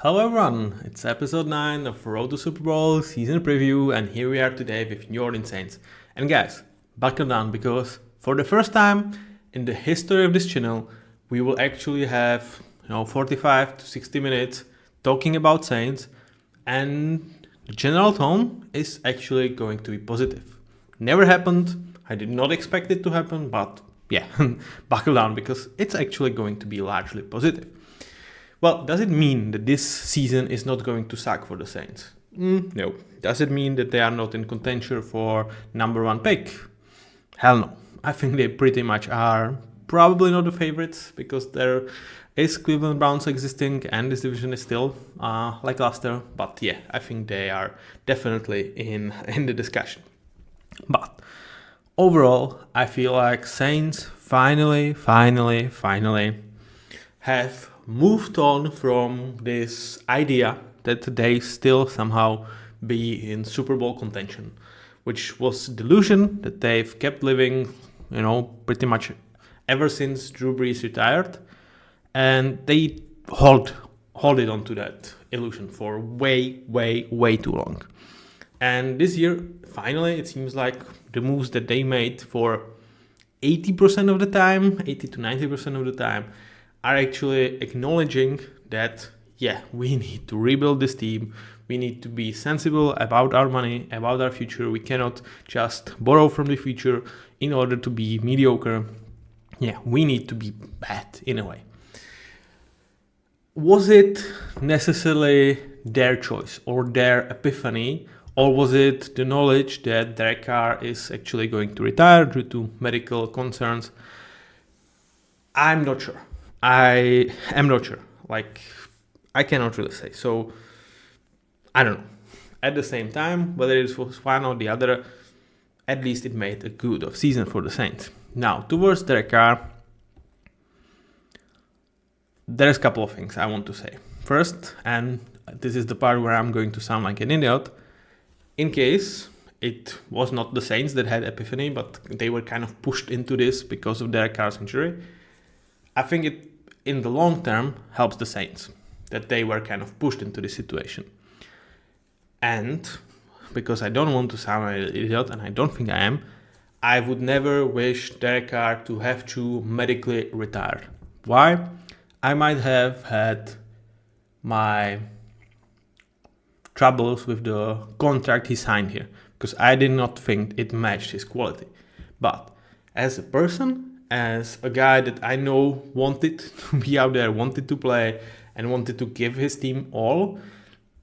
Hello everyone, it's episode 9 of Road to Superbowl season preview, and here we are today with New Orleans Saints. And guys, buckle down, because for the first time in the history of this channel, we will actually have 45 to 60 minutes talking about Saints, and the general tone is actually going to be positive. Never happened, I did not expect it to happen, but yeah, buckle down, because it's actually going to be largely positive. Well, does it mean that this season is not going to suck for the Saints? No. Does it mean that they are not in contention for number 1 pick? Hell no. I think they pretty much are. Probably not the favorites, because there is Cleveland Browns existing and this division is still lackluster. But yeah, I think they are definitely in the discussion. But overall, I feel like Saints finally have moved on from this idea that they still somehow be in Super Bowl contention, which was a delusion that they've kept living, pretty much ever since Drew Brees retired, and they hold it onto that illusion for way too long. And this year, finally, it seems like the moves that they made for 80% of the time, 80 to 90% of the time, are actually acknowledging that, we need to rebuild this team. We need to be sensible about our money, about our future. We cannot just borrow from the future in order to be mediocre. We need to be bad in a way. Was it necessarily their choice or their epiphany, or was it the knowledge that Derek Carr is actually going to retire due to medical concerns? I'm not sure. I am not sure. I cannot really say. So, I don't know. At the same time, whether it was one or the other, at least it made a good off season for the Saints. Now, towards Derek Carr, there's a couple of things I want to say. First, and this is the part where I'm going to sound like an idiot, in case it was not the Saints that had epiphany, but they were kind of pushed into this because of Derek Carr's injury, I think it, in the long term, helps the Saints that they were kind of pushed into this situation. And because I don't want to sound like an idiot, and I don't think I am, I would never wish Derek Carr to have to medically retire. Why? I might have had my troubles with the contract he signed here, because I did not think it matched his quality. But as a person, as a guy that I know wanted to be out there, wanted to play, and wanted to give his team all,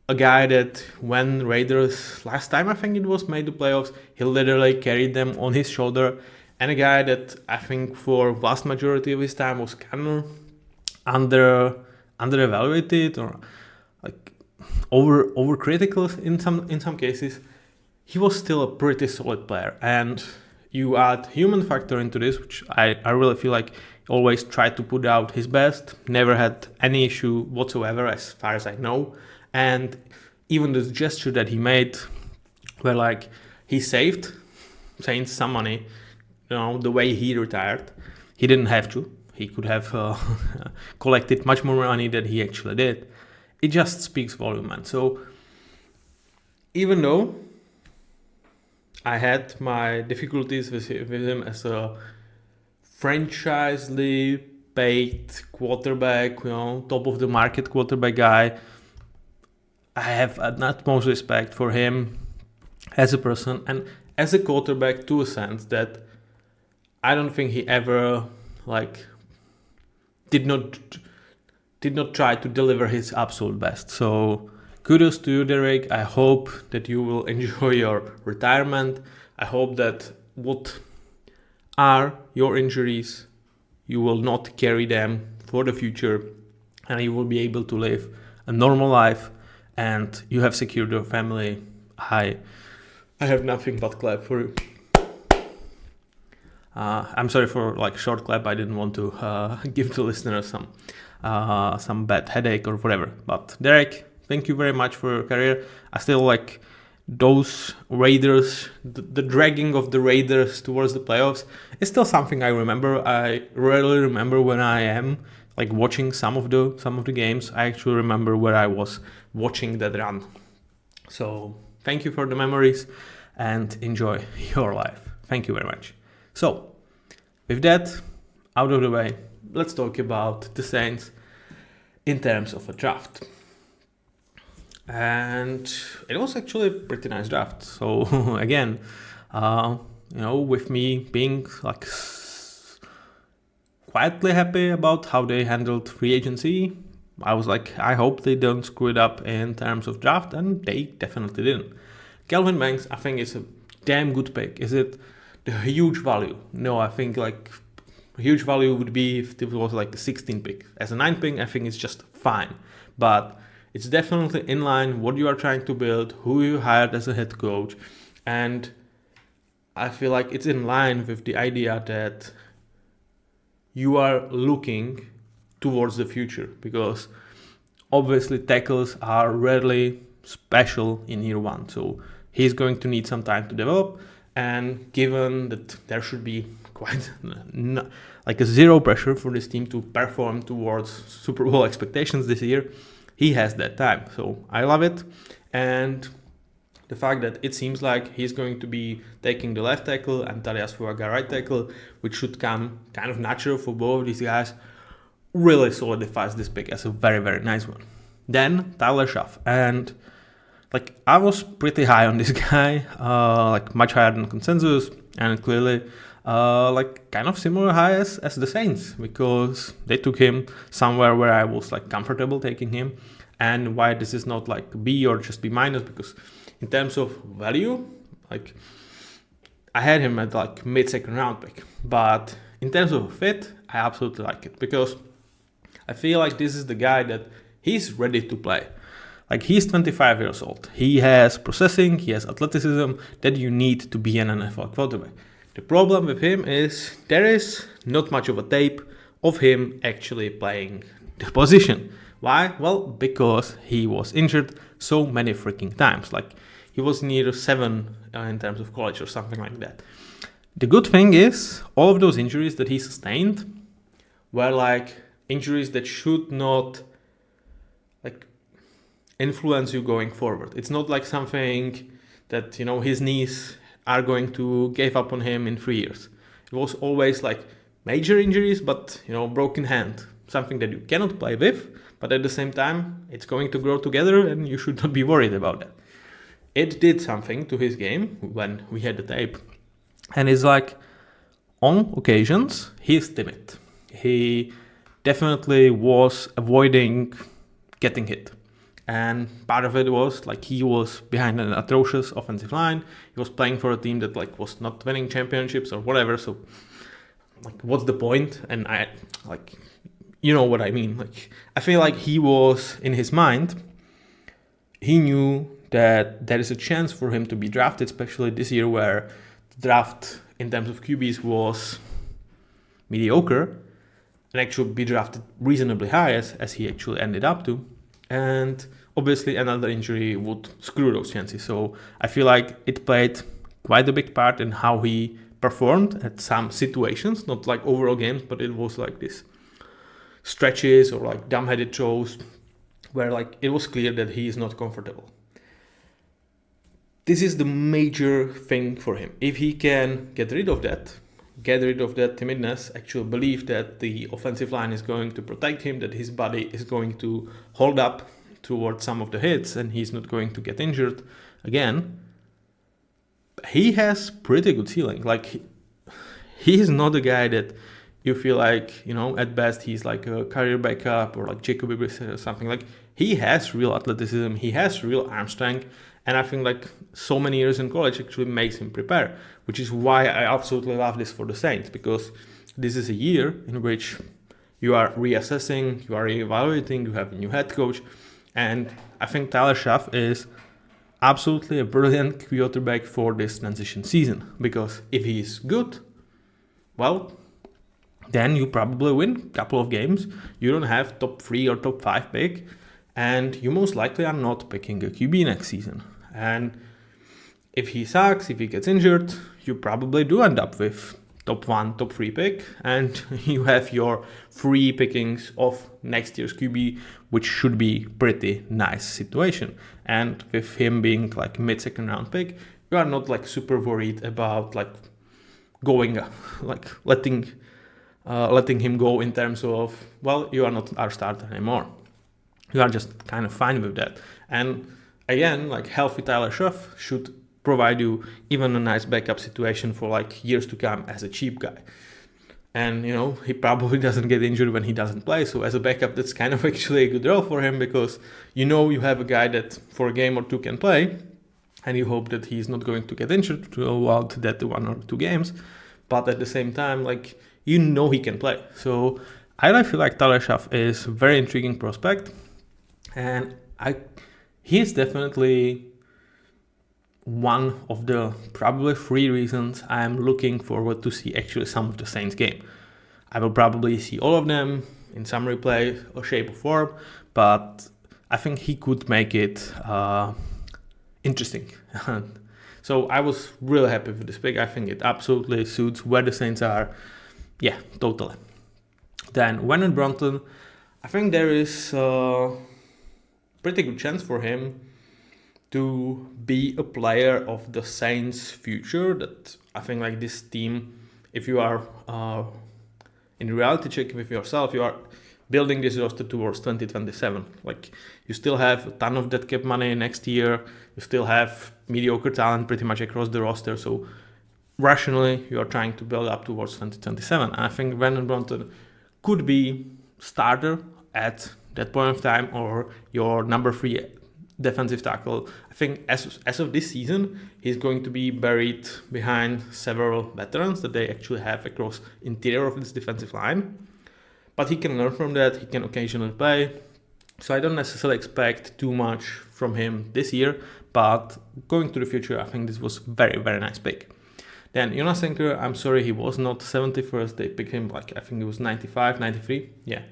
a guy that when Raiders last time I think it was made the playoffs, he literally carried them on his shoulder, and a guy that I think for vast majority of his time was kind of under-evaluated or over critical in some cases. He was still a pretty solid player, and you add human factor into this, which I really feel like he always tried to put out his best, never had any issue whatsoever as far as I know. And even the gesture that he made, where he saved Saints some money, the way he retired. He didn't have to. He could have collected much more money than he actually did. It just speaks volume, man. So even though I had my difficulties with him as a franchisely paid quarterback, top of the market quarterback guy, I have an utmost respect for him as a person and as a quarterback, to a sense that I don't think he ever did not try to deliver his absolute best. So kudos to you, Derek. I hope that you will enjoy your retirement. I hope that what are your injuries, you will not carry them for the future, and you will be able to live a normal life, and you have secured your family. I have nothing but clap for you. I'm sorry for short clap. I didn't want to give the listeners some bad headache or whatever. But Derek, thank you very much for your career. I still like those Raiders, the dragging of the Raiders towards the playoffs is still something I remember. I rarely remember when I am like watching some of the games. I actually remember where I was watching that run. So thank you for the memories and enjoy your life. Thank you very much. So with that out of the way, let's talk about the Saints in terms of a draft. And it was actually a pretty nice draft. So again, with me being like quietly happy about how they handled free agency, I was like, I hope they don't screw it up in terms of draft, and they definitely didn't. Kelvin Banks, I think, is a damn good pick. Is it the huge value? No, I think like huge value would be if it was like a 16 pick. As a 9 pick, I think it's just fine. But it's definitely in line what you are trying to build, who you hired as a head coach, and I feel like it's in line with the idea that you are looking towards the future, because obviously tackles are rarely special in year one. So he's going to need some time to develop, and given that there should be quite like a zero pressure for this team to perform towards Super Bowl expectations this year, he has that time. So I love it. And the fact that it seems like he's going to be taking the left tackle and Talias Fuaga right tackle, which should come kind of natural for both of these guys, really solidifies this pick as a very, very nice one. Then Tyler Shough, and like I was pretty high on this guy, like much higher than consensus, and clearly like kind of similar high as the Saints, because they took him somewhere where I was like comfortable taking him. And why this is not like B or just B minus, because in terms of value, like I had him at like mid-second round pick, but in terms of fit, I absolutely like it, because I feel like this is the guy that he's ready to play. Like he's 25 years old. He has processing, he has athleticism that you need to be an NFL quarterback. The problem with him is there is not much of a tape of him actually playing the position. Why? Well, because he was injured so many freaking times. Like he was near 7 in terms of college or something like that. The good thing is all of those injuries that he sustained were like injuries that should not like influence you going forward. It's not like something that, his knees are going to give up on him in 3 years. It was always like major injuries, but, broken hand, something that you cannot play with, but at the same time, it's going to grow together and you should not be worried about that. It did something to his game when we had the tape. And it's like, on occasions, he's timid. He definitely was avoiding getting hit. And part of it was like he was behind an atrocious offensive line. He was playing for a team that like was not winning championships or whatever. So like, what's the point? And I like, you know what I mean? Like, I feel like he was in his mind. He knew that there is a chance for him to be drafted, especially this year where the draft in terms of QBs was mediocre, and actually be drafted reasonably high as he actually ended up to. And obviously another injury would screw those chances. So I feel like it played quite a big part in how he performed at some situations, not like overall games, but it was like this stretches or like dumb-headed throws where like it was clear that he is not comfortable. This is the major thing for him. If he can get rid of that timidness, actually believe that the offensive line is going to protect him, that his body is going to hold up towards some of the hits and he's not going to get injured again, he has pretty good ceiling. Like he is not a guy that you feel like, at best he's like a career backup or like Jacoby Brissett or something. Like he has real athleticism, he has real arm strength, and I think like so many years in college actually makes him prepare, which is why I absolutely love this for the Saints, because this is a year in which you are reassessing, you are evaluating, you have a new head coach, and I think Tyler Shough is absolutely a brilliant quarterback for this transition season, because if he's good, well, then you probably win a couple of games. You don't have top 3 or top 5 pick, and you most likely are not picking a QB next season. And if he sucks, if he gets injured, you probably do end up with top 1, top 3 pick, and you have your 3 pickings of next year's QB, which should be pretty nice situation. And with him being like mid-second round pick, you are not like super worried about like going like letting him go in terms of, well, you are not our starter anymore. You are just kind of fine with that. And again, like healthy Tyler Shough should provide you even a nice backup situation for like years to come as a cheap guy. And he probably doesn't get injured when he doesn't play, so as a backup that's kind of actually a good role for him, because you have a guy that for a game or two can play, and you hope that he's not going to get injured throughout that 1 or 2 games, but at the same time, like, he can play. So I really feel like Tyler Shough is a very intriguing prospect, and he's definitely one of the probably 3 reasons I'm looking forward to see actually some of the Saints game. I will probably see all of them in some replay or shape or form, but I think he could make it interesting. So I was really happy with this pick. I think it absolutely suits where the Saints are. Yeah, totally. Then Vernon Broughton, I think there is a pretty good chance for him to be a player of the Saints' future. That I think like this team, if you are in reality check with yourself, you are building this roster towards 2027. Like, you still have a ton of dead cap money next year. You still have mediocre talent pretty much across the roster. So rationally, you are trying to build up towards 2027. And I think Vernon Broughton could be starter at that point of time, or your number 3 defensive tackle. I think as of this season, he's going to be buried behind several veterans that they actually have across interior of this defensive line. But he can learn from that. He can occasionally play. So I don't necessarily expect too much from him this year, but going to the future, I think this was very, very nice pick. Then Jonas Senker, I'm sorry, he was not 71st. They picked him like, I think it was 95, 93. Yeah.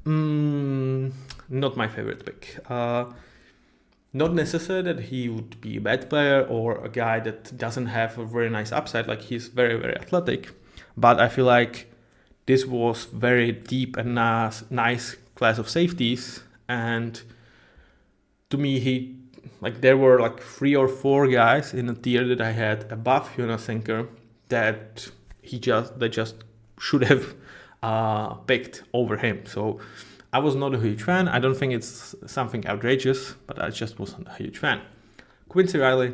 Not my favorite pick. Not necessarily that he would be a bad player or a guy that doesn't have a very nice upside. Like, he's very, very athletic. But I feel like this was very deep and nice class of safeties. And to me, there were like 3 or 4 guys in a tier that I had above Jonas Senker that they just should have picked over him. So I was not a huge fan. I don't think it's something outrageous, but I just wasn't a huge fan. Quincy Riley,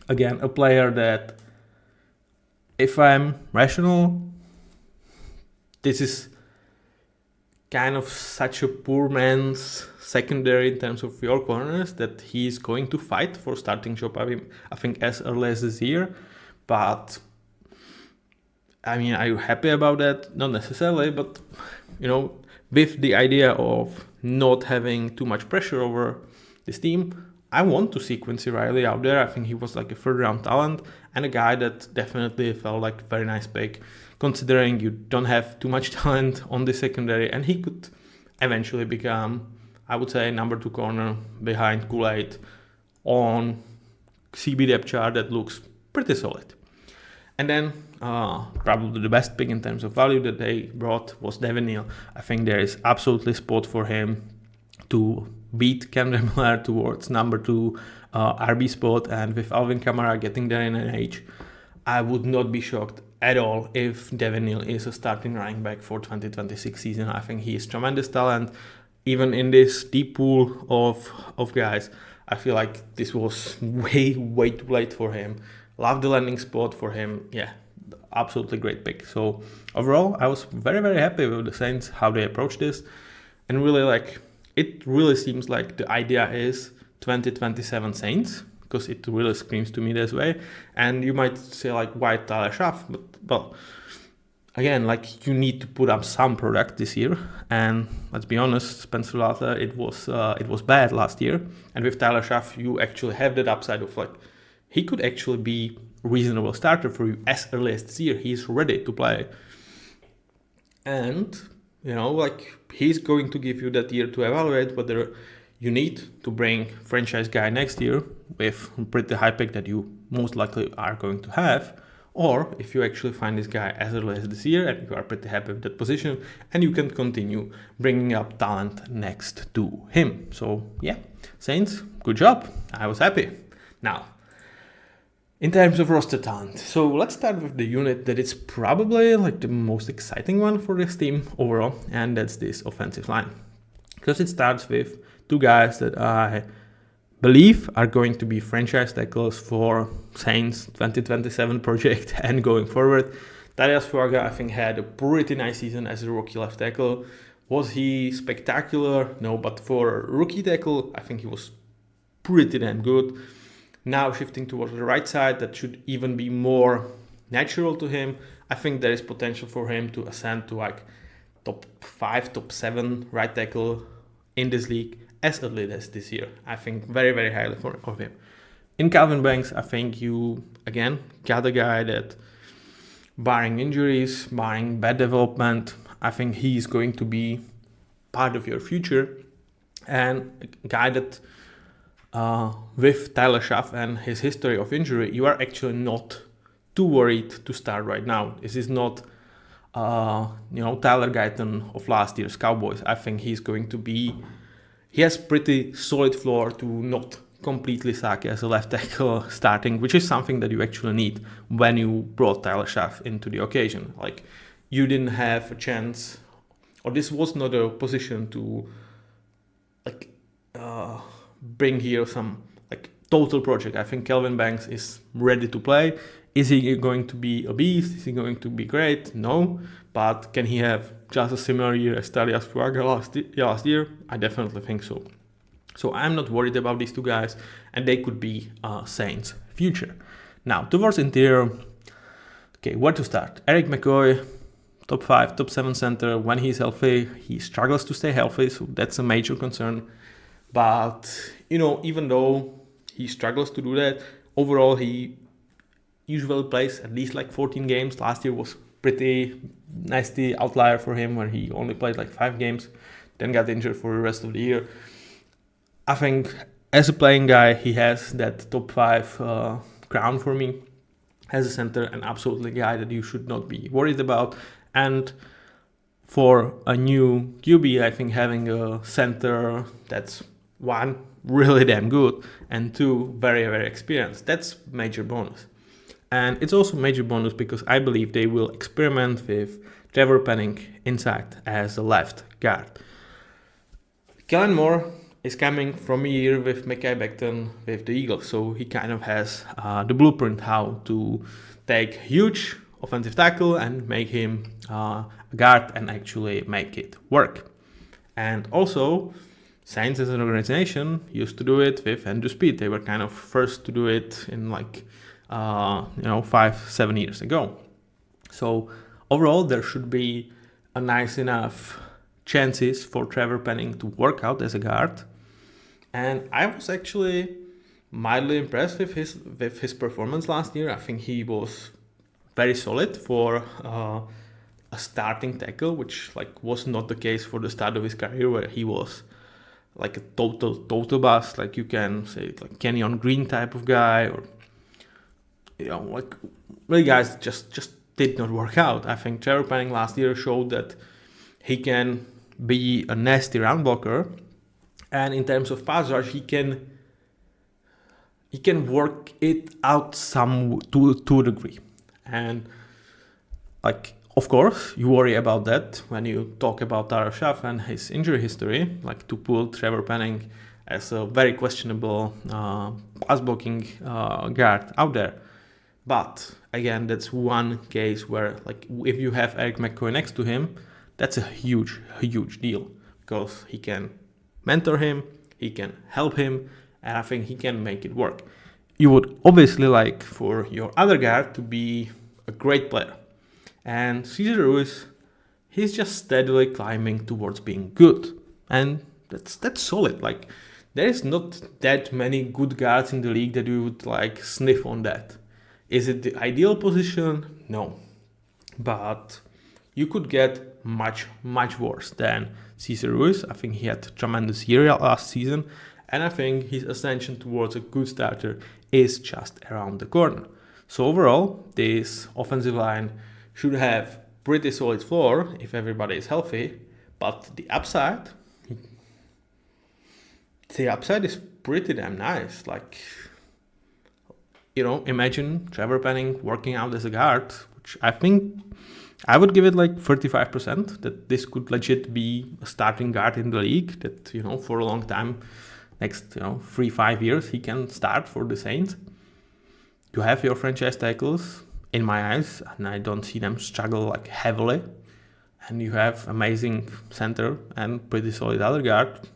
again, a player that, if I'm rational, this is kind of such a poor man's secondary in terms of your corners that he's going to fight for starting job, I think, as early as this year. But I mean, are you happy about that? Not necessarily, but with the idea of not having too much pressure over this team, I want to see Quincy Riley out there. I think he was like a 3rd round talent and a guy that definitely felt like a very nice pick, considering you don't have too much talent on the secondary, and he could eventually become, I would say, number 2 corner behind Kool-Aid on CB depth chart that looks pretty solid. And then probably the best pick in terms of value that they brought was Devin Neal. I think there is absolutely spot for him to beat Kendra Miller towards number 2 RB spot, and with Alvin Kamara getting there in an age, I would not be shocked at all if Devin Neal is a starting running back for 2026 season. I think he is tremendous talent. Even in this deep pool of guys, I feel like this was way too late for him. Love the landing spot for him. Yeah, absolutely great pick. So overall, I was very, very happy with the Saints, how they approached this. And really, it really seems like the idea is 2027 Saints, because it really screams to me this way. And you might say, why Tyler Shough? But, well, again, you need to put up some product this year. And let's be honest, Spencer Rattler, it was bad last year. And with Tyler Shough, you actually have that upside of he could actually be a reasonable starter for you as early as this year. He's ready to play. And, he's going to give you that year to evaluate whether you need to bring franchise guy next year with a pretty high pick that you most likely are going to have, or if you actually find this guy as early as this year and you are pretty happy with that position and you can continue bringing up talent next to him. So yeah, Saints, good job. I was happy. Now, in terms of roster talent, so let's start with the unit that is probably like the most exciting one for this team overall, and that's this offensive line. Because it starts with two guys that I believe are going to be franchise tackles for Saints 2027 project and going forward. Tyler Shough, I think, had a pretty nice season as a rookie left tackle. Was he spectacular? No, but for a rookie tackle, I think he was pretty damn good. Now shifting towards the right side, that should even be more natural to him. I think there is potential for him to ascend to like top 5, top 7 right tackle in this league as early as this year. I think very, very highly of him. In Calvin Banks, I think you, again, got a guy that, barring injuries, barring bad development, I think he's going to be part of your future. And a guy that, with Tyler Shough and his history of injury, you are actually not too worried to start right now. This is not, Tyler Guyton of last year's Cowboys. I think he has pretty solid floor to not completely suck as a left tackle starting, which is something that you actually need when you brought Tyler Shough into the occasion. Like, you didn't have a chance, or this was not a position to bring here some like total project. I think Calvin Banks is ready to play. Is he going to be a beast? Is he going to be great? No. But can he have just a similar year as Tyler Shough last year? I definitely think so. So I'm not worried about these two guys, and they could be Saints' future. Now, towards interior, okay, where to start? Eric McCoy, top 5, top 7 center. When he's healthy, he struggles to stay healthy, so that's a major concern. But, even though he struggles to do that, overall he usually plays at least like 14 games. Last year was pretty nasty outlier for him where he only played like 5 games, then got injured for the rest of the year. I think as a playing guy, he has that top 5 crown for me as a center, and absolutely a guy that you should not be worried about. And for a new QB, I think having a center that's 1, really damn good, and 2, very, very experienced, that's major bonus. And it's also major bonus because I believe they will experiment with Trevor Penning inside as a left guard. Kellen Moore is coming from a year with Mekhi Becton with the Eagles, so he kind of has the blueprint how to take huge offensive tackle and make him a guard and actually make it work. And also, Saints as an organization used to do it with Andrew Speed. They were kind of first to do it in 5-7 years ago. So overall, there should be a nice enough chances for Trevor Penning to work out as a guard. And I was actually mildly impressed with his performance last year. I think he was very solid for a starting tackle, which was not the case for the start of his career, where he was like a total bust. Like, you can say like Kenyon Green type of guy, or really guys just did not work out. I think Trevor Penning last year showed that he can be a nasty run blocker, and in terms of pass rush, he can work it out some to a degree. And of course, you worry about that when you talk about Tyler Shough and his injury history, to pull Trevor Penning as a very questionable pass blocking guard out there. But again, that's one case where if you have Eric McCoy next to him, that's a huge deal, because he can mentor him, he can help him, and I think he can make it work. You would obviously like for your other guard to be a great player. And Cesar Ruiz, he's just steadily climbing towards being good. And that's solid. There is not that many good guards in the league that you would sniff on that. Is it the ideal position? No. But you could get much worse than Cesar Ruiz. I think he had a tremendous year last season, and I think his ascension towards a good starter is just around the corner. So overall, this offensive line should have pretty solid floor if everybody is healthy, but the upside is pretty damn nice. Like, imagine Trevor Penning working out as a guard, which I think I would give it like 35% that this could legit be a starting guard in the league, that, for a long time, next, 3-5 years, he can start for the Saints. You have your franchise tackles, in my eyes, and I don't see them struggle like heavily. And you have amazing center and pretty solid other guard.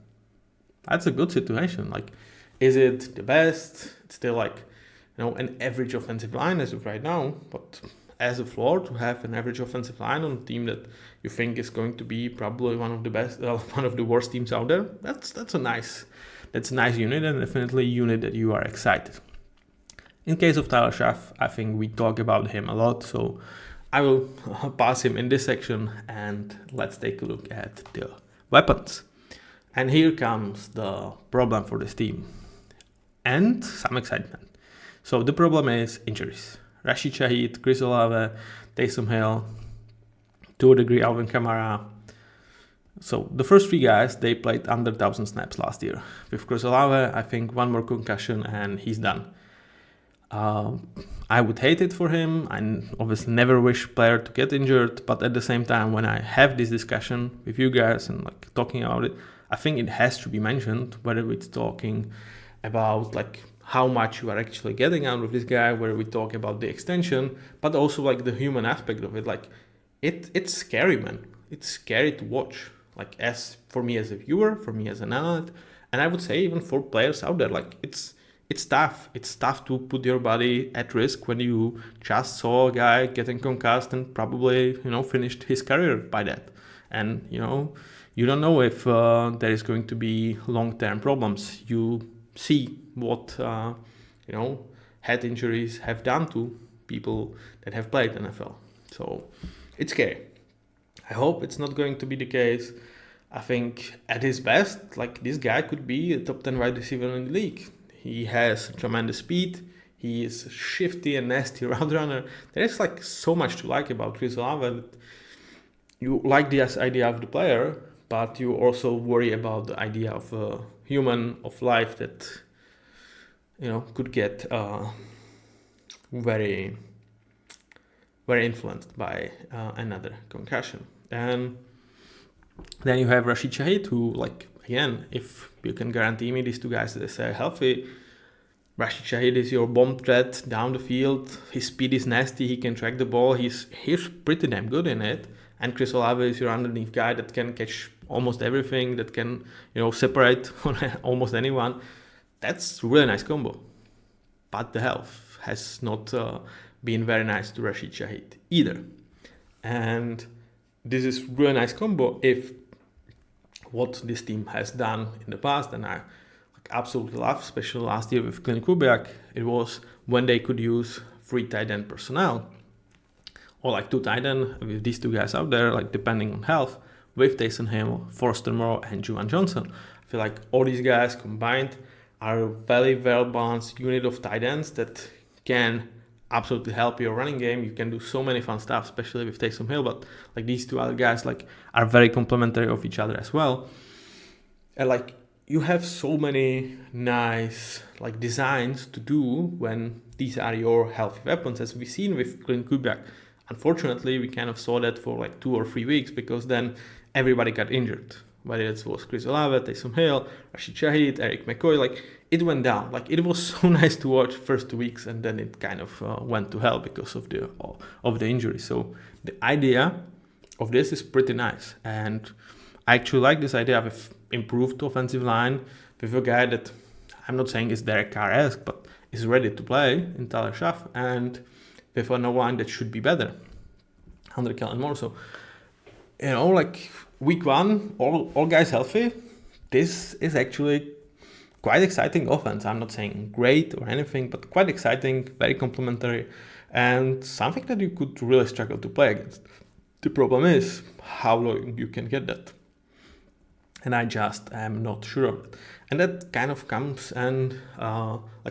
That's a good situation. Like, is it the best? It's still like, an average offensive line as of right now, but as a floor to have an average offensive line on a team that you think is going to be probably one of the best, one of the worst teams out there, that's a nice unit, and definitely a unit that you are excited. In case of Tyler Shough, I think we talk about him a lot, so I will pass him in this section, and let's take a look at the weapons. And here comes the problem for this team, and some excitement. So the problem is injuries. Rashid Shaheed, Chris Olave, Taysom Hill, to a degree Alvin Kamara. So the first three guys, they played under 1,000 snaps last year. With Chris Olave, I think one more concussion and he's done. I would hate it for him. I obviously never wish player to get injured, but at the same time, when I have this discussion with you guys and like talking about it, I think it has to be mentioned, whether it's talking about like how much you are actually getting out of this guy, where we talk about the extension, but also like the human aspect of it. Like it's scary, man. It's scary to watch. Like as for me as a viewer, for me as an analyst, and I would say even for players out there, like it's tough. It's tough to put your body at risk when you just saw a guy getting concussed and probably finished his career by that, and you don't know if there is going to be long-term problems. You see what head injuries have done to people that have played NFL. So it's scary. I hope it's not going to be the case. I think at his best, like this guy could be a top 10 wide receiver in the league. He has tremendous speed. He is shifty and nasty route runner. There is like so much to like about Chris Olave. You like the idea of the player, but you also worry about the idea of a human of life that could get very, very influenced by another concussion. And then you have Rashid Shaheed, who, like, again, if you can guarantee me these two guys that stay healthy, Rashid Shaheed is your bomb threat down the field. His speed is nasty. He can track the ball. He's pretty damn good in it. And Chris Olave is your underneath guy that can catch almost everything, that can separate on almost anyone. That's a really nice combo. But the health has not been very nice to Rashid Shaheed either. And this is really nice combo if what this team has done in the past, and I absolutely love, especially last year with Clint Kubiak, it was when they could use 3 tight end personnel, or like 2 tight end with these 2 guys out there, like depending on health, with Taysom Hill, Forster Moore, and Juwan Johnson. I feel like all these guys combined are a very well balanced unit of tight ends that can absolutely help your running game. You can do so many fun stuff, especially with Taysom Hill, but like these 2 other guys like are very complementary of each other as well. And like you have so many nice like designs to do when these are your healthy weapons, as we've seen with Clint Kubiak. Unfortunately, we kind of saw that for like 2 or 3 weeks, because then everybody got injured. Whether it was Chris Olave, Taysom Hill, Rashid Shaheed, Eric McCoy, like it went down. Like it was so nice to watch first 2 weeks, and then it kind of went to hell because of the injury. So the idea of this is pretty nice, and I actually like this idea of improved offensive line with a guy that I'm not saying is Derek Carr-esque, but is ready to play in Tyler Shough, and with an O-line that should be better under Kellen Moore. So like week 1, all guys healthy, this is actually quite exciting offense. I'm not saying great or anything, but quite exciting, very complimentary, and something that you could really struggle to play against. The problem is how long you can get that. And I just am not sure of it. And that kind of comes and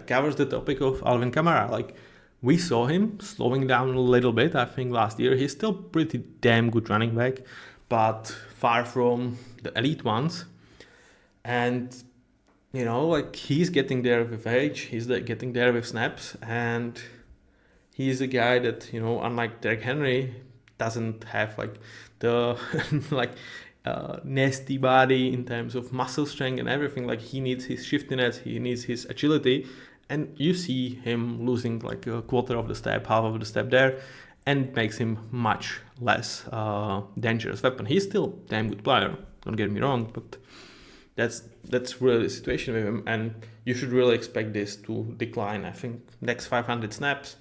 covers the topic of Alvin Kamara. Like, We saw him slowing down a little bit. I think last year he's still pretty damn good running back, but far from the elite ones. And like he's getting there with age, he's getting there with snaps, and he's a guy that unlike Derrick Henry, doesn't have like the like nasty body in terms of muscle strength and everything. Like he needs his shiftiness, he needs his agility, and you see him losing like a quarter of the step, half of the step there, and makes him much less dangerous weapon. He's still a damn good player, don't get me wrong, but that's really the situation with him, and you should really expect this to decline. I think next 500 snaps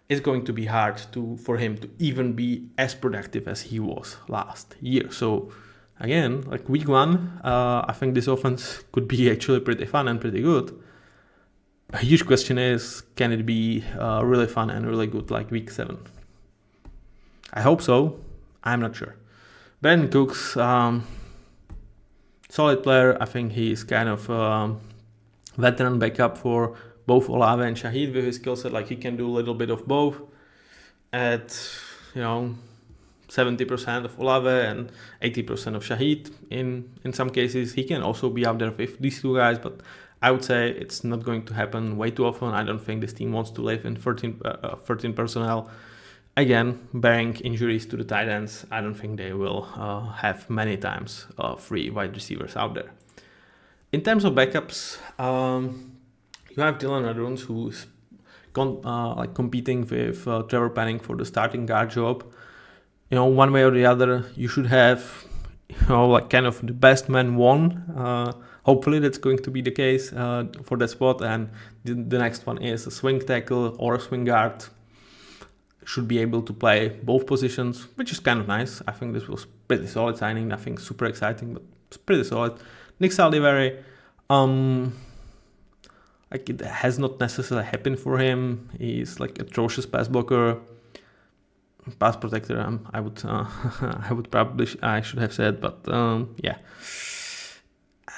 is going to be hard for him to even be as productive as he was last year. So again, like week 1, I think this offense could be actually pretty fun and pretty good. A huge question is, can it be really fun and really good like week 7? I hope so. I'm not sure. Ben Cooks, solid player. I think he's kind of veteran backup for both Olave and Shaheed with his skill set. Like he can do a little bit of both at 70% of Olave and 80% of Shaheed. In some cases, he can also be up there with these two guys, but I would say it's not going to happen way too often. I don't think this team wants to live in 13 personnel. Again, barring injuries to the tight ends, I don't think they will have many times 3 wide receivers out there. In terms of backups, you have Dylan Raduns, who's competing with Trevor Penning for the starting guard job. One way or the other, you should have kind of the best man won. Hopefully that's going to be the case for that spot, and the next one is a swing tackle or a swing guard. Should be able to play both positions, which is kind of nice. I think this was pretty solid signing. Nothing super exciting, but it's pretty solid. Nick Saldiveri, it has not necessarily happened for him. He's like atrocious pass blocker, pass protector. I would I should have said, but yeah.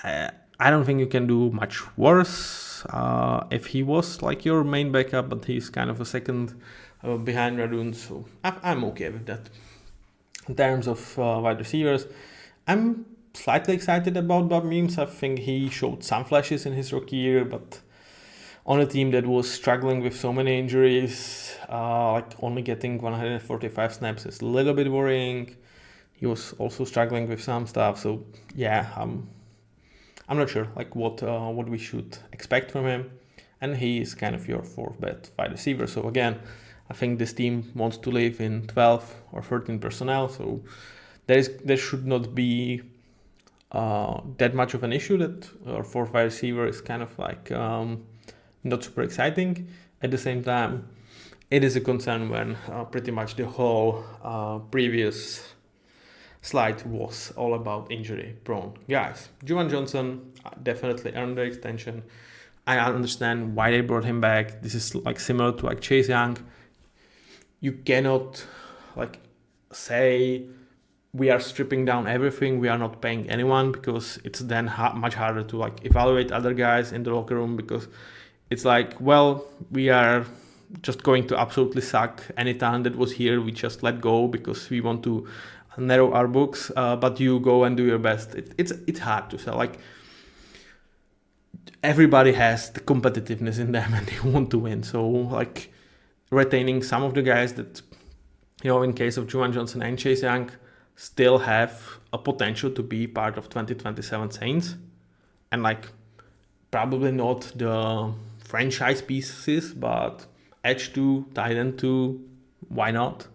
I don't think you can do much worse if he was like your main backup, but he's kind of a second behind Radun, so I'm okay with that. In terms of wide receivers, I'm slightly excited about Bob Means. I think he showed some flashes in his rookie year, but on a team that was struggling with so many injuries, only getting 145 snaps is a little bit worrying. He was also struggling with some stuff, so yeah, I'm not sure what we should expect from him, and he is kind of your 4th bet wide receiver. So again, I think this team wants to live in 12 or 13 personnel, so there should not be that much of an issue that our 4th wide receiver is kind of not super exciting. At the same time, it is a concern when pretty much the whole previous slide was all about injury-prone guys. Juwan Johnson definitely earned the extension. I understand why they brought him back. This is similar to Chase Young. You cannot say we are stripping down everything, we are not paying anyone, because it's then much harder to evaluate other guys in the locker room, because it's we are just going to absolutely suck any talent that was here. We just let go because we want to narrow our books, but you go and do your best. It's hard to sell. Everybody has the competitiveness in them and they want to win. So retaining some of the guys that, in case of Juwan Johnson and Chase Young, still have a potential to be part of 2027 Saints, and probably not the franchise pieces, but edge 2, tight end 2, why not?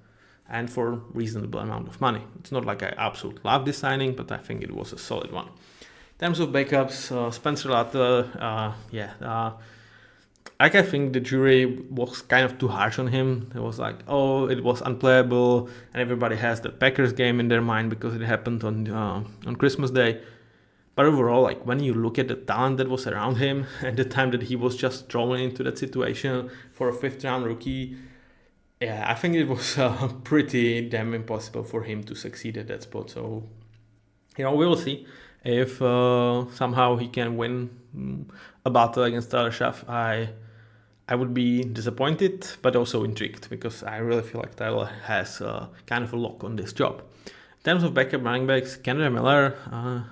And for a reasonable amount of money. It's not I absolutely love this signing, but I think it was a solid one. In terms of backups, Spencer Rattler, I think the jury was kind of too harsh on him. It was it was unplayable, and everybody has the Packers game in their mind because it happened on Christmas Day. But overall, when you look at the talent that was around him and the time that he was just thrown into that situation for a 5th-round rookie, yeah, I think it was pretty damn impossible for him to succeed at that spot. So, we will see if somehow he can win a battle against Tyler Shough. I would be disappointed, but also intrigued, because I really feel like Tyler has kind of a lock on this job. In terms of backup running backs, Kenneth Miller,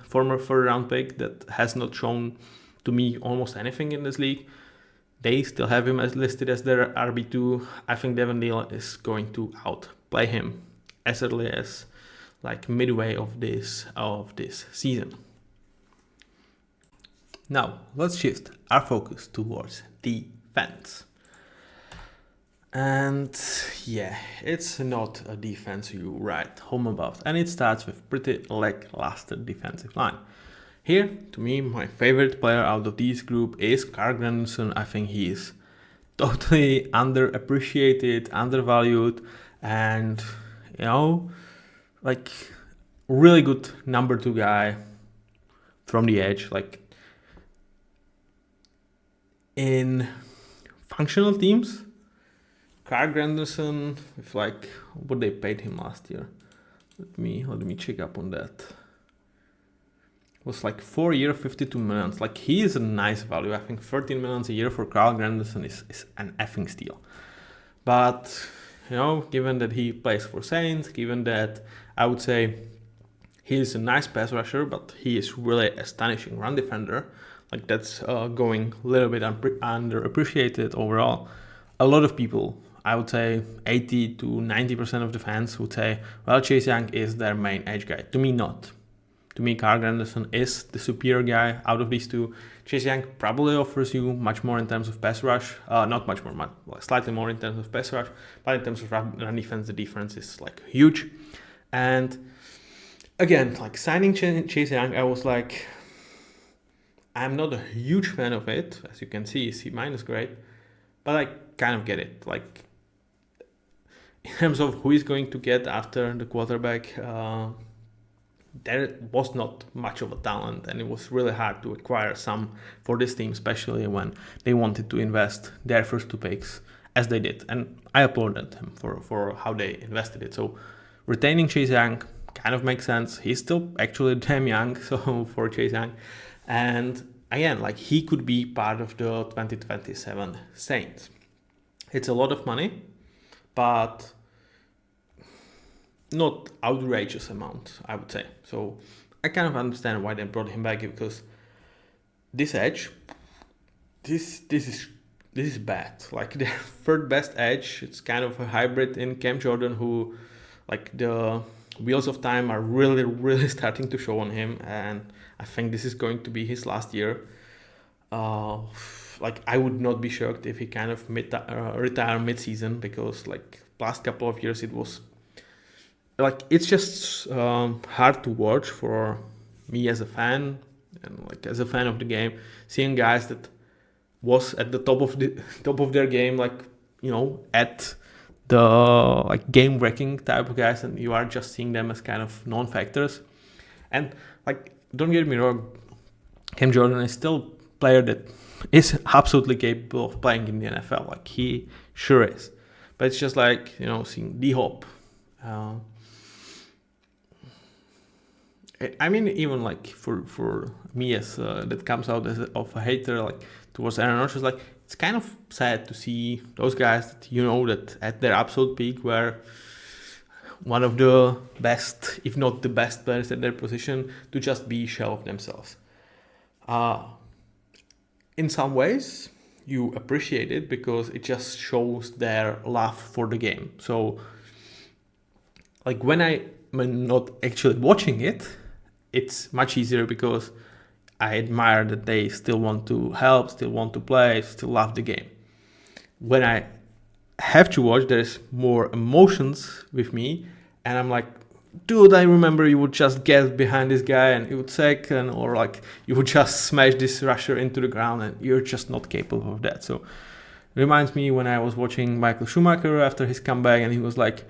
former third round pick that has not shown to me almost anything in this league. They still have him as listed as their RB2. I think Devin Neal is going to outplay him as early as like midway of this season. Now let's shift our focus towards defense. And yeah, it's not a defense you write home about, and it starts with pretty lackluster defensive line. Here, to me, my favorite player out of this group is Carl Granderson. I think he is totally underappreciated, undervalued, and like really good number 2 guy from the edge. Like in functional teams, Carl Granderson, with like what they paid him last year. Let me check up on that. Was like 4 year, 52 million. Like he is a nice value. I think 13 million a year for Carl Granderson is an effing steal. But given that he plays for Saints, given that I would say he is a nice pass rusher, but he is really astonishing run defender. Like that's going a little bit underappreciated overall. A lot of people, I would say 80 to 90% of the fans would say, well, Chase Young is their main edge guy. To me, not. To me, Carl Granderson is the superior guy out of these two. Chase Young probably offers you much more in terms of pass rush. Not much more, slightly more in terms of pass rush. But in terms of run defense, the difference is like huge. And again, like signing Chase Young, I was like, I'm not a huge fan of it. As you can see, C- great. But I kind of get it. Like in terms of who is going to get after the quarterback, there was not much of a talent, and it was really hard to acquire some for this team, especially when they wanted to invest their first 2 picks as they did. And I applauded them for how they invested it. So retaining Chase Young kind of makes sense. He's still actually damn young, so for Chase Young. And again, like he could be part of the 2027 Saints. It's a lot of money, but not outrageous amount, I would say. So I kind of understand why they brought him back, because this edge, this is bad. Like the third best edge, it's kind of a hybrid in Cam Jordan, who like the wheels of time are really starting to show on him, and I think this is going to be his last year. Like I would not be shocked if he kind of retire mid-season, because like last couple of years it was like it's just hard to watch for me as a fan, and like as a fan of the game, seeing guys that was at the top of their game, like at the like game wrecking type of guys, and you are just seeing them as kind of non-factors. And like don't get me wrong, Cam Jordan is still a player that is absolutely capable of playing in the NFL. Like he sure is, but it's just like seeing D-Hop. I mean, even like for me as that comes out as of a hater, like towards Aaron Rodgers, like it's kind of sad to see those guys that that at their absolute peak were one of the best, if not the best players at their position, to just be shell of themselves. In some ways, you appreciate it because it just shows their love for the game. So, like when I'm not actually watching it, it's much easier because I admire that they still want to help, still want to play, still love the game. When I have to watch, there's more emotions with me, and I'm like, dude, I remember you would just get behind this guy and you would sack, or like you would just smash this rusher into the ground, and you're just not capable of that. So it reminds me when I was watching Michael Schumacher after his comeback, and he was like,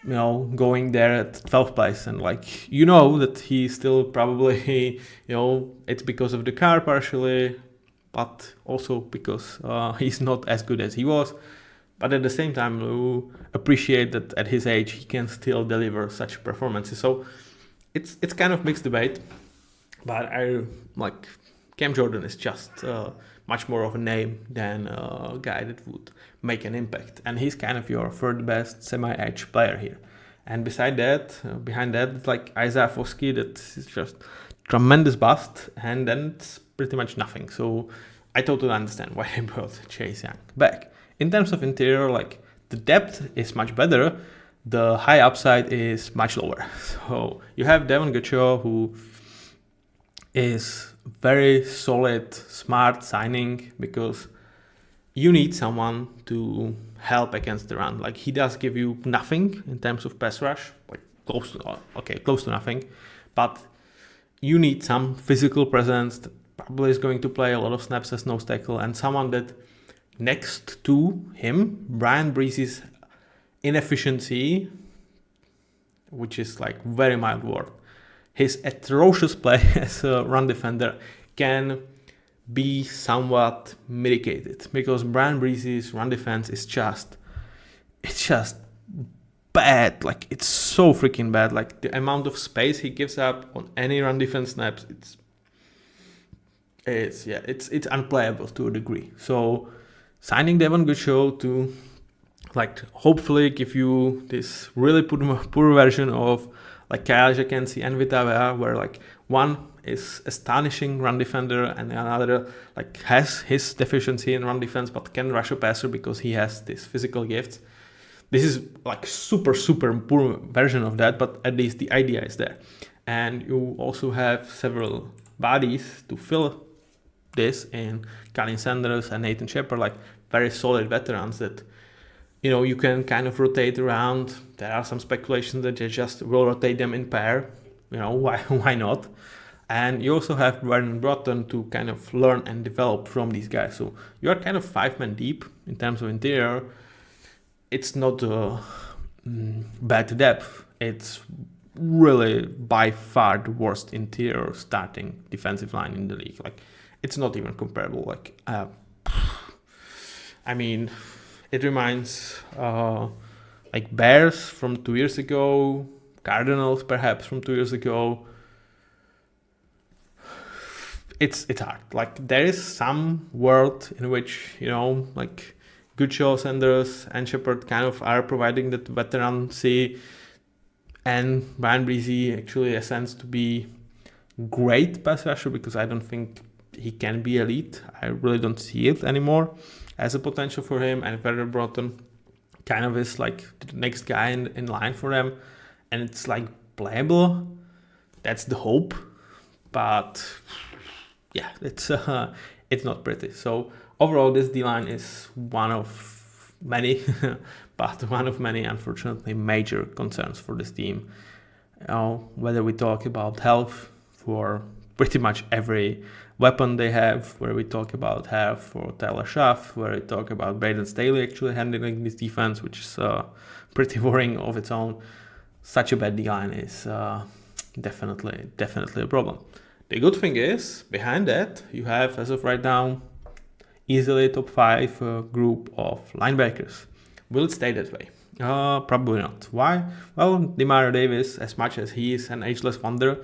going there at 12th place, and like that he still probably it's because of the car partially, but also because he's not as good as he was. But at the same time, you appreciate that at his age he can still deliver such performances. So it's kind of mixed debate, but I like Cam Jordan is just much more of a name than a guy that would make an impact. And he's kind of your third best semi-edge player here. And behind that, it's like Isaiah Foskey, that is just tremendous bust, and then it's pretty much nothing. So I totally understand why they brought Chase Young back. In terms of interior, like the depth is much better, the high upside is much lower. So you have Devon Gaccio, who is very solid, smart signing, because you need someone to help against the run. Like, he does give you nothing in terms of pass rush, like close to nothing, but you need some physical presence that probably is going to play a lot of snaps as nose tackle, and someone that next to him, Brian Breeze's inefficiency, which is like very mild word, his atrocious play as a run defender can be somewhat mitigated, because Brian Breeze's run defense is just bad. Like, it's so freaking bad. Like, the amount of space he gives up on any run defense snaps, it's unplayable to a degree. So signing Devon Gaccio to like hopefully give you this really poor version of like Kyle Jackensi and Vita Vea, where like one is astonishing run defender and another like has his deficiency in run defense but can rush a passer because he has this physical gifts. This is like super poor version of that, but at least the idea is there. And you also have several bodies to fill this in Colin Sanders and Nathan Shepard, like very solid veterans that, you know, you can kind of rotate around. There are some speculations that they just will rotate them in pair. You know, why not? And you also have Vernon Broughton to kind of learn and develop from these guys. So you are kind of 5-man deep in terms of interior. It's not bad depth. It's really by far the worst interior starting defensive line in the league. Like, it's not even comparable. Like, I mean, it reminds like Bears from 2 years ago, Cardinals perhaps from 2 years ago. It's hard. Like, there is some world in which, you know, like Gaccio, Sanders, and Shepard kind of are providing that veterancy, and Brian Breezy actually ascends to be great pass rusher, because I don't think he can be elite. I really don't see it anymore as a potential for him. And Vernon Broughton kind of is like the next guy in line for them, and it's like playable. That's the hope, but yeah, it's not pretty. So overall, this D-line is one of many, but one of many, unfortunately, major concerns for this team. You know, whether we talk about health for pretty much every weapon they have, where we talk about health for Tyler Shough, where we talk about Braden Staley actually handling this defense, which is pretty worrying of its own. Such a bad D-line is definitely a problem. The good thing is, behind that, you have, as of right now, easily top 5 group of linebackers. Will it stay that way? Probably not. Why? Well, Demario Davis, as much as he is an ageless wonder,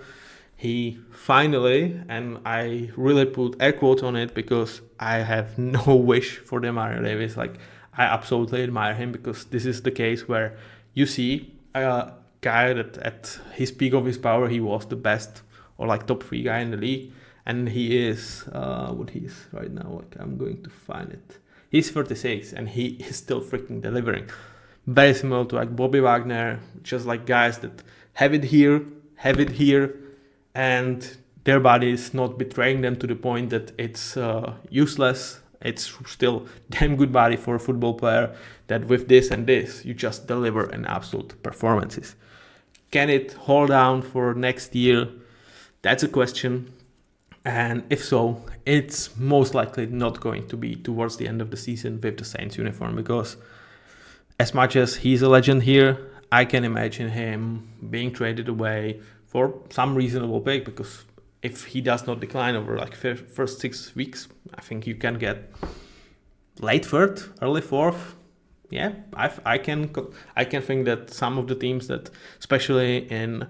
he finally, and I really put air quotes on it because I have no wish for Demario Davis. Like, I absolutely admire him, because this is the case where you see a guy that at his peak of his power, he was the best or like top 3 guy in the league. And he is, what he is right now, like I'm going to find it. He's 36 and he is still freaking delivering. Very similar to like Bobby Wagner, just like guys that have it here, and their body is not betraying them to the point that it's useless. It's still damn good body for a football player, that with this and this, you just deliver an absolute performances. Can it hold down for next year? That's a question. And if so, it's most likely not going to be towards the end of the season with the Saints uniform, because as much as he's a legend here, I can imagine him being traded away for some reasonable pick, because if he does not decline over like first 6 weeks, I think you can get late 3rd, early 4th. Yeah, I can think that some of the teams that, especially in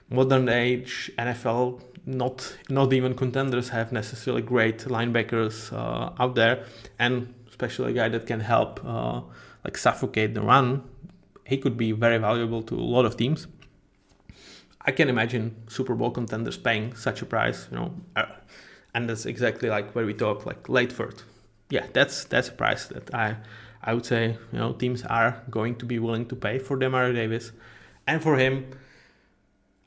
modern age NFL, not even contenders have necessarily great linebackers out there, and especially a guy that can help like suffocate the run. He could be very valuable to a lot of teams. I can imagine Super Bowl contenders paying such a price, and that's exactly like where we talk like late third. Yeah, that's a price that I would say teams are going to be willing to pay for Demario Davis, and for him,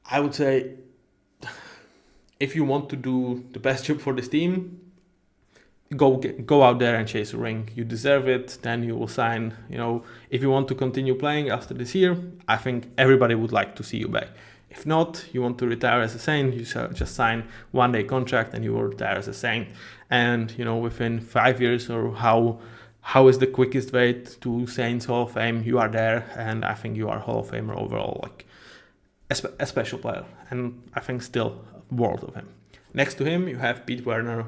I would say if you want to do the best job for this team, go out there and chase a ring. You deserve it. Then you will sign. If you want to continue playing after this year, I think everybody would like to see you back. If not, you want to retire as a Saint, you just sign one-day contract and you will retire as a Saint. And within 5 years, or how is the quickest way to Saints Hall of Fame? You are there, and I think you are Hall of Famer overall, like a special player, and I think still world of him. Next to him, you have Pete Werner,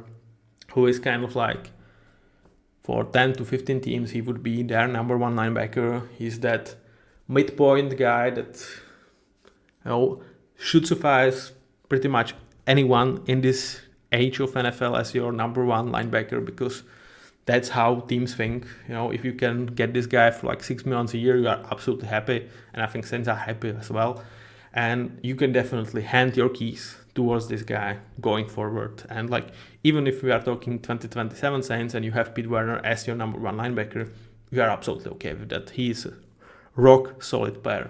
who is kind of like, for 10 to 15 teams, he would be their number one linebacker. He's that midpoint guy that should suffice pretty much anyone in this age of NFL as your number one linebacker, because that's how teams think. If you can get this guy for like $6 million a year, you are absolutely happy, and I think Saints are happy as well. And you can definitely hand your keys towards this guy going forward. And like, even if we are talking 2027 Saints and you have Pete Werner as your number one linebacker, you are absolutely okay with that. He is a rock solid player,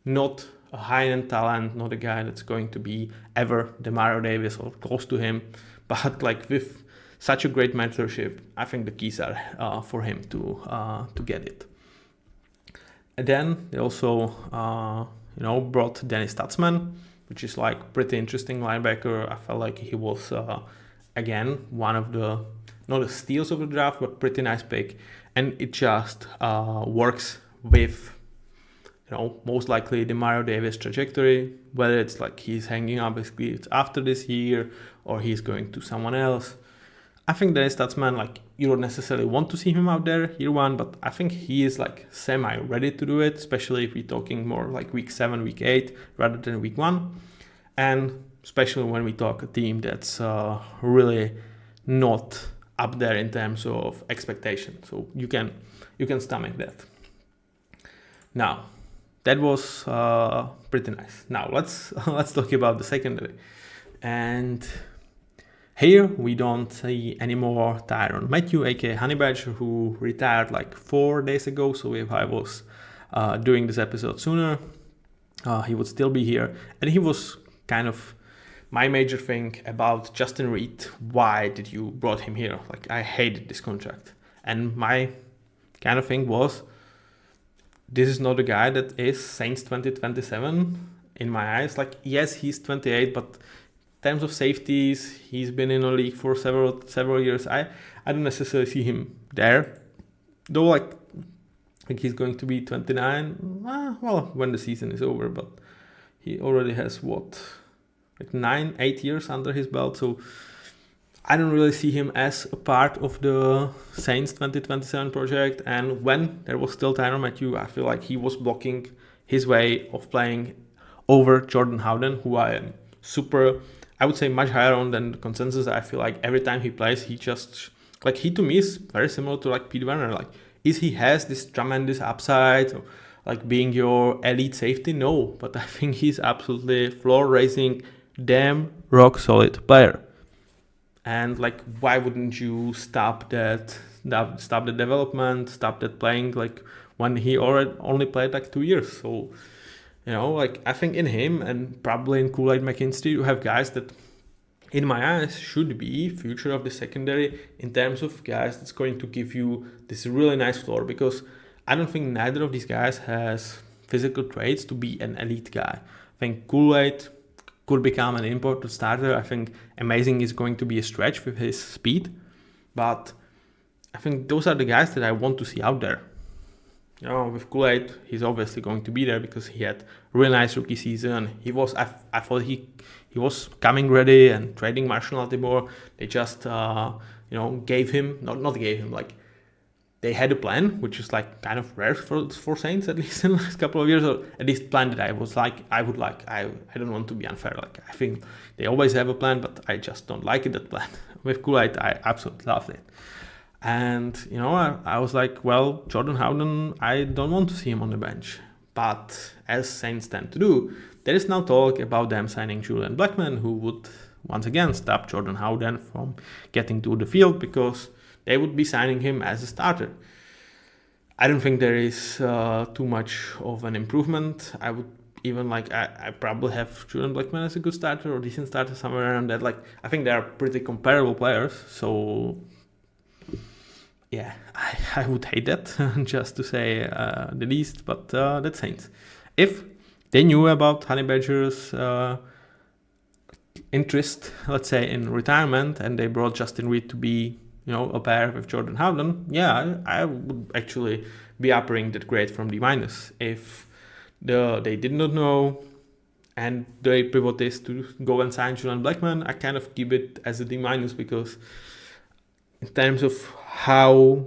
not a high-end talent, not a guy that's going to be ever Demario Davis or close to him, but like with such a great mentorship, I think the keys are for him to get it. And then they also brought Dennis Stutzman, which is like pretty interesting linebacker. I felt like he was again one of the, not the steals of the draft, but pretty nice pick, and it just works with most likely the Demario Davis trajectory, whether it's like he's hanging up his cleats after this year or he's going to someone else. I think Dennis Stutzman, like, you don't necessarily want to see him out there year one, but I think he is like semi-ready to do it, especially if we're talking more like week 7, week 8, rather than week 1. And especially when we talk a team that's really not up there in terms of expectation. So you can stomach that. Now, that was pretty nice. Now let's talk about the secondary. And here we don't see any more Tyrann Mathieu, aka Honey Badger, who retired like 4 days ago. So if I was doing this episode sooner, he would still be here. And he was kind of my major thing about Justin Reed. Why did you brought him here? Like, I hated this contract. And my kind of thing was, this is not a guy that is Saints 2027 in my eyes. Like, yes, he's 28, but in terms of safeties, he's been in the league for several years. I don't necessarily see him there, though. Like he's going to be 29. Well, when the season is over, but he already has 8 years under his belt. So I don't really see him as a part of the Saints 2027 project. And when there was still Tyrann Mathieu, I feel like he was blocking his way of playing over Jordan Howden, who I am I would say much higher on than the consensus. I feel like every time he plays, he just, like, he to me is very similar to like Pete Werner. Like, he has this tremendous upside, like being your elite safety? No, but I think he's absolutely floor-raising, damn rock solid player. And like, why wouldn't you stop the development, stop that playing, like when he already only played like 2 years? So, like, I think in him and probably in Kool-Aid McKinstry, you have guys that, in my eyes, should be future of the secondary in terms of guys that's going to give you this really nice floor, because I don't think neither of these guys has physical traits to be an elite guy. I think Kool-Aid could become an imported starter. I think Amazing is going to be a stretch with his speed, but I think those are the guys that I want to see out there. With Kool-Aid, he's obviously going to be there because he had a really nice rookie season. I thought he was coming ready and trading Marshall Lattimore. They just, gave him, not gave him, like, they had a plan, which is like kind of rare for Saints, at least in the last couple of years, or at least plan that I don't want to be unfair. Like, I think they always have a plan, but I just don't like it, that plan. With Kool-Aid, I absolutely loved it. And, I was like, well, Jordan Howden, I don't want to see him on the bench. But as Saints tend to do, there is now talk about them signing Julian Blackmon, who would once again stop Jordan Howden from getting to the field because they would be signing him as a starter. I don't think there is too much of an improvement. I would even I probably have Julian Blackmon as a good starter or decent starter, somewhere around that. Like, I think they are pretty comparable players. So yeah, I would hate that, just to say the least, but that's Saints. If they knew about Honey Badger's interest, let's say, in retirement, and they brought Justin Reed to be, a pair with Jordan Howden, yeah, I would actually be upping that grade from D-. If they did not know and they pivot this to go and sign Julian Blackmon, I kind of give it as a D- because in terms of how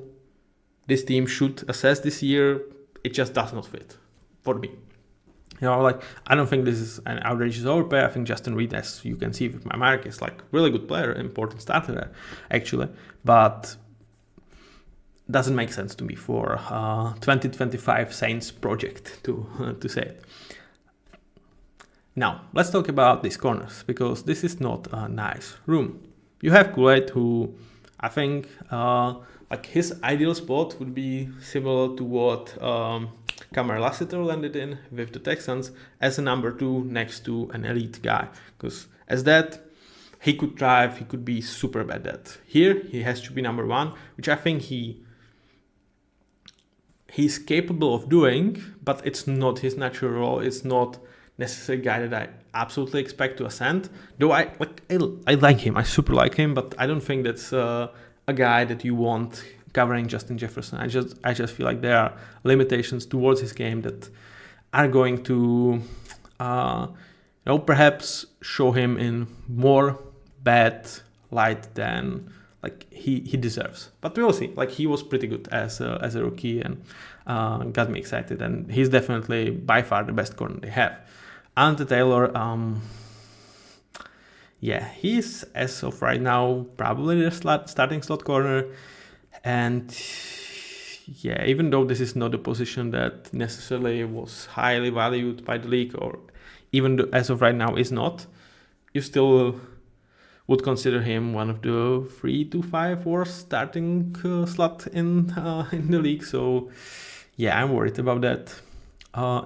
this team should assess this year, it just does not fit for me. I don't think this is an outrageous overpay. I think Justin Reed, as you can see with my mark, is like really good player, important starter there, actually. But doesn't make sense to me for 2025 Saints project to say it. Now, let's talk about these corners, because this is not a nice room. You have Kool-Aid, who I think his ideal spot would be similar to what Kamar Lassiter landed in with the Texans, as a number 2 next to an elite guy. Because as that, he could thrive, he could be super bad at that. Here, he has to be number 1, which I think he's capable of doing, but it's not his natural role. It's not necessarily a guy that I absolutely expect to ascend. Though I like him, I super like him, but I don't think that's a guy that you want covering Justin Jefferson. I just feel like there are limitations towards his game that are going to perhaps show him in more bad light than he deserves. But we will see. He was pretty good as a rookie, and got me excited, and he's definitely by far the best corner they have. Ante Taylor, he's, as of right now, probably the starting slot corner. And yeah, even though this is not a position that necessarily was highly valued by the league, or even as of right now is not, you still would consider him one of the 3 to 5 worst starting slot in the league. So yeah, I'm worried about that.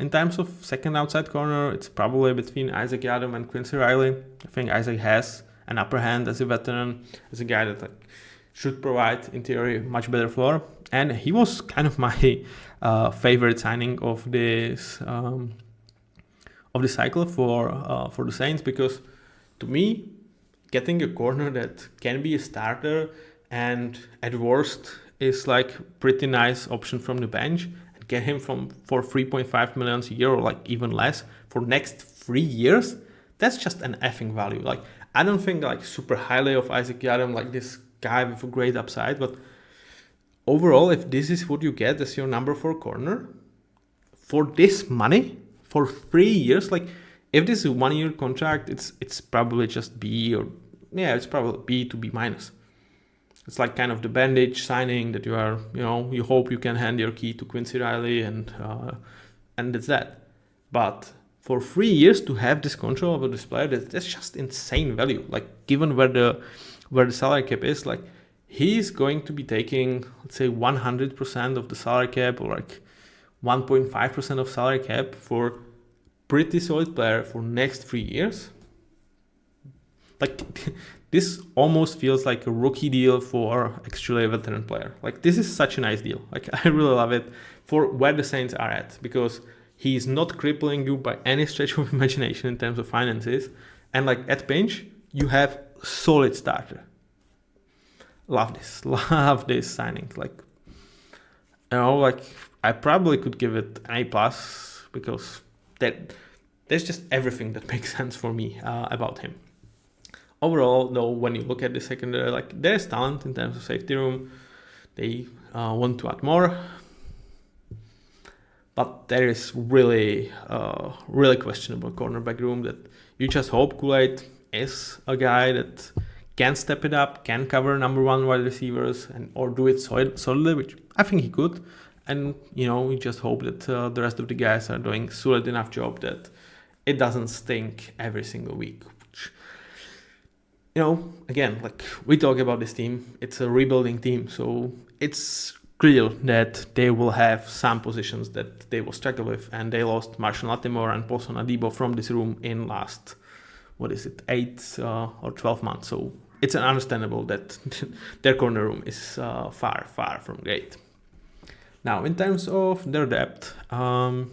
In terms of second outside corner, it's probably between Isaac Yiadom and Quincy Riley. I think Isaac has an upper hand as a veteran, as a guy that should provide, in theory, much better floor. And he was kind of my favorite signing of this cycle for the Saints, because to me, getting a corner that can be a starter and at worst is pretty nice option from the bench, and get him for 3.5 million a year, or even less for next 3 years, that's just an effing value. I don't think super highly of Isaac Yiadom, this guy with a great upside, but overall, if this is what you get as your number 4 corner for this money for 3 years, if this is a 1-year contract, it's probably just B, or it's probably B to B-. It's kind of the bandage signing that you are, you hope you can hand your key to Quincy Riley, and that's that. But for 3 years to have this control over this player, that's just insane value. Given where the salary cap is, he's going to be taking, let's say, 100% of the salary cap, or 1.5% of salary cap for pretty solid player for next 3 years. This almost feels like a rookie deal for actually a veteran player. This is such a nice deal. I really love it for where the Saints are at, because he's not crippling you by any stretch of imagination in terms of finances. And at bench, you have solid starter. Love this signing. I probably could give it an A+, because there's just everything that makes sense for me about him. Overall, though, when you look at the secondary, there's talent in terms of safety room. they want to add more. But there is really questionable cornerback room that you just hope Kool-Aid is a guy that can step it up, can cover number one wide receivers, or do it solidly, which I think he could. And, we just hope that the rest of the guys are doing solid enough job that it doesn't stink every single week. Which, again, like we talk about this team, it's a rebuilding team, so it's clear that they will have some positions that they will struggle with, and they lost Marshall Latimore and Paulson Adebo from this room in last, 8 or 12 months. So it's understandable that their corner room is far from great. Now, in terms of their depth, Ugo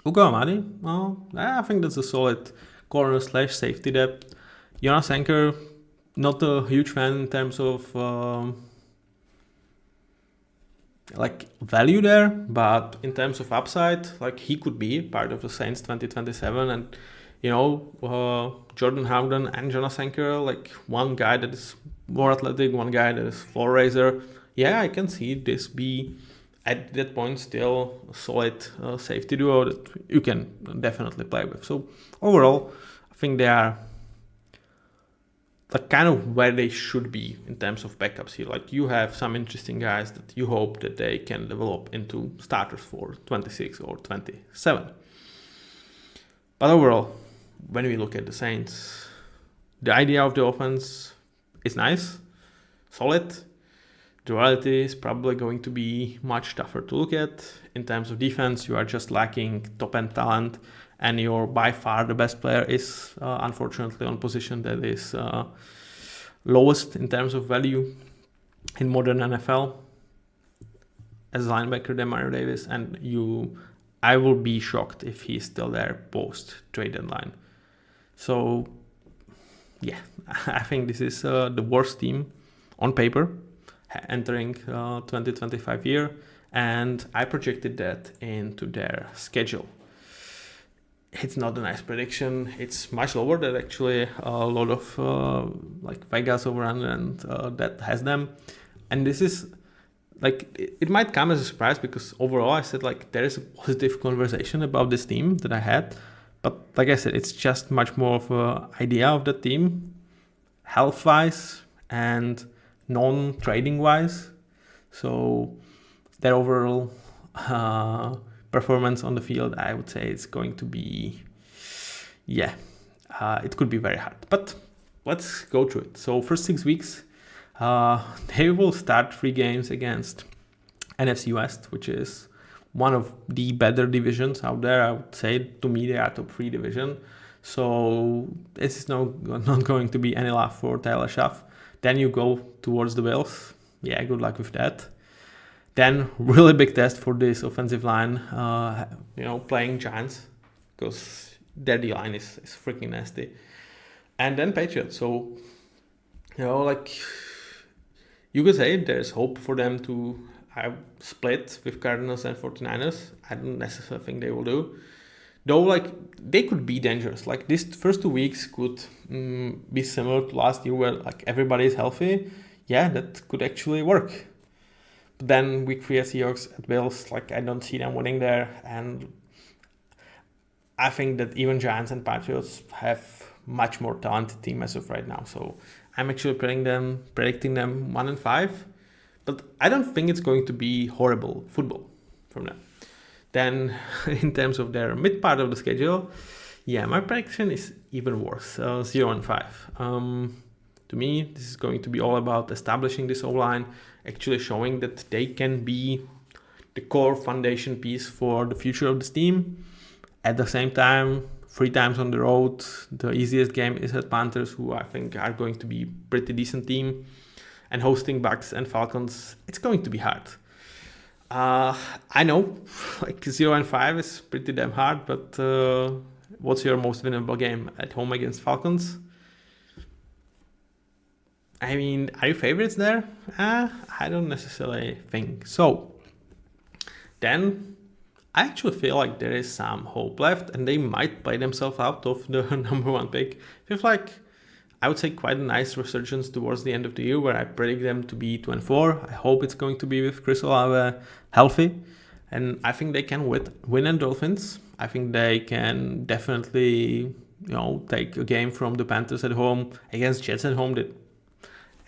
Amadi, I think that's a solid corner / safety depth. Jonas Anker, not a huge fan in terms of value there, but in terms of upside, he could be part of the Saints 2027. And Jordan Howden and Jonas Anker, one guy that is more athletic, one guy that is floor raiser. Yeah, I can see this be at that point still a solid safety duo that you can definitely play with. So overall, I think they are kind of where they should be in terms of backups here. You have some interesting guys that you hope that they can develop into starters for 26 or 27. But overall, when we look at the Saints, the idea of the offense is nice, solid. The reality is probably going to be much tougher to look at. In terms of defense, you are just lacking top-end talent, and your by far the best player is unfortunately on position that is lowest in terms of value in modern NFL as linebacker Demario Davis, and I will be shocked if he's still there post trade deadline. So yeah, I think this is the worst team on paper entering 2025 year, and I projected that into their schedule. It's not a nice prediction. It's much lower than actually a lot of Vegas over-under and that has them. And this is it might come as a surprise because overall I said there is a positive conversation about this team that I had. But like I said, it's just much more of an idea of the team, health-wise and non-trading-wise. So their overall performance on the field, I would say it's going to be, it could be very hard. But let's go through it. So first 6 weeks, they will start 3 games against NFC West, which is one of the better divisions out there. I would say, to me, they are top 3 division. So this is not going to be any love for Tyler Shough. Then you go towards the Bills. Yeah, good luck with that. Then really big test for this offensive line, playing Giants, because their D-line is freaking nasty. And then Patriots. So, you could say there's hope for them to split with Cardinals and 49ers. I don't necessarily think they will do. Though, they could be dangerous. This first 2 weeks could be similar to last year where, everybody is healthy. Yeah, that could actually work. But then week 3 Seahawks at Bills, I don't see them winning there. And I think that even Giants and Patriots have much more talented team as of right now. So I'm actually predicting them 1-5. But I don't think it's going to be horrible football from them. Then in terms of their mid part of the schedule, my prediction is even worse, 0-5. To me, this is going to be all about establishing this O-line, actually showing that they can be the core foundation piece for the future of this team. At the same time, 3 times on the road, the easiest game is at Panthers, who I think are going to be pretty decent team. And hosting Bucks and Falcons, it's going to be hard. I know, 0-5 is pretty damn hard, but what's your most winnable game? At home against Falcons? I mean, are you favorites there? I don't necessarily think so. Then I actually feel like there is some hope left, and they might play themselves out of the number 1 pick with I would say quite a nice resurgence towards the end of the year, where I predict them to be 2-4. I hope it's going to be with Chris Olave healthy, and I think they can win at Dolphins. I think they can definitely, take a game from the Panthers at home against Jets at home. That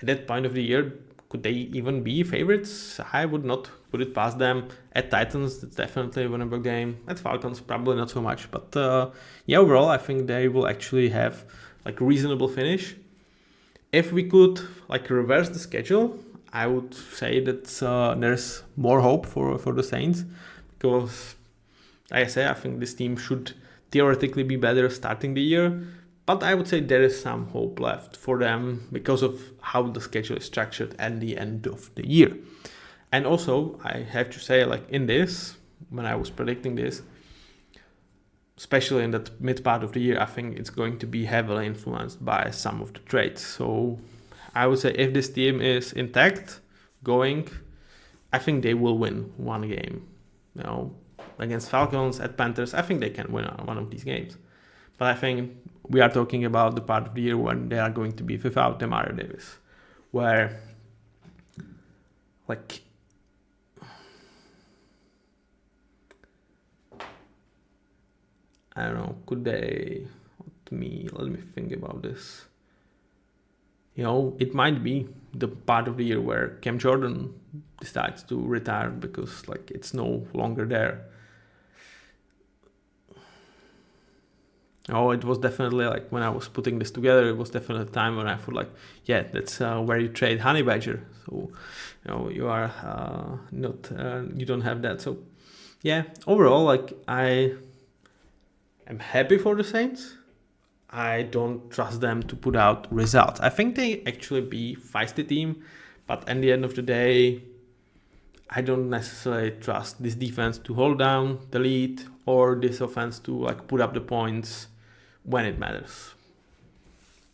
at that point of the year, could they even be favorites? I would not put it past them. At Titans, that's definitely a winnable game. At Falcons, probably not so much. But overall, I think they will actually have like a reasonable finish. If we could like reverse the schedule, I would say that there's more hope for the Saints, because, like I say, I think this team should theoretically be better starting the year. But I would say there is some hope left for them because of how the schedule is structured at the end of the year. And also, I have to say, like in this, when I was predicting this, especially in that mid part of the year, I think it's going to be heavily influenced by some of the trades. So I would say if this team is intact, I think they will win one game. Against Falcons, at Panthers, I think they can win one of these games. But I think we are talking about the part of the year when they are going to be without Demario Davis, where like I don't know, could they let me think about this. It might be the part of the year where Cam Jordan decides to retire because like it's no longer there. It was definitely like when I was putting this together, it was definitely a time when I thought like, yeah, that's where you trade Honey Badger. So, you are not, you don't have that. So, yeah, overall, like I am happy for the Saints. I don't trust them to put out results. I think they actually be feisty team, but at the end of the day, I don't necessarily trust this defense to hold down the lead or this offense to like put up the points when it matters.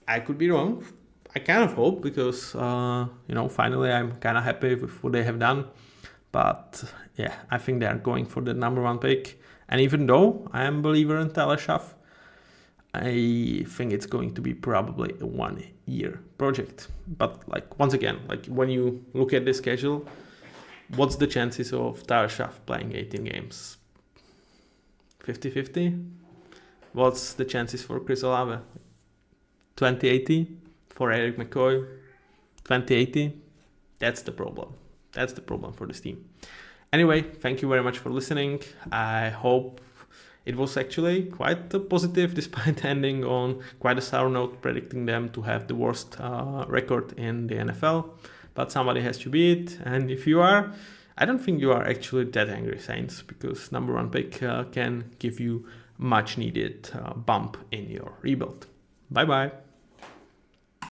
I could be wrong. I kind of hope because, finally I'm kind of happy with what they have done. But yeah, I think they are going for the number 1 pick. And even though I am a believer in Tyler Shough, I think it's going to be probably a 1-year project. But like once again, like when you look at the schedule, what's the chances of Tyler Shough playing 18 games? 50-50? What's the chances for Chris Olave? 20-80? For Eric McCoy? 20-80? That's the problem. That's the problem for this team. Anyway, thank you very much for listening. I hope it was actually quite positive despite ending on quite a sour note, predicting them to have the worst record in the NFL. But somebody has to be it. And if you are, I don't think you are actually that angry, Saints, because number 1 pick can give you much needed bump in your rebuild. Bye-bye.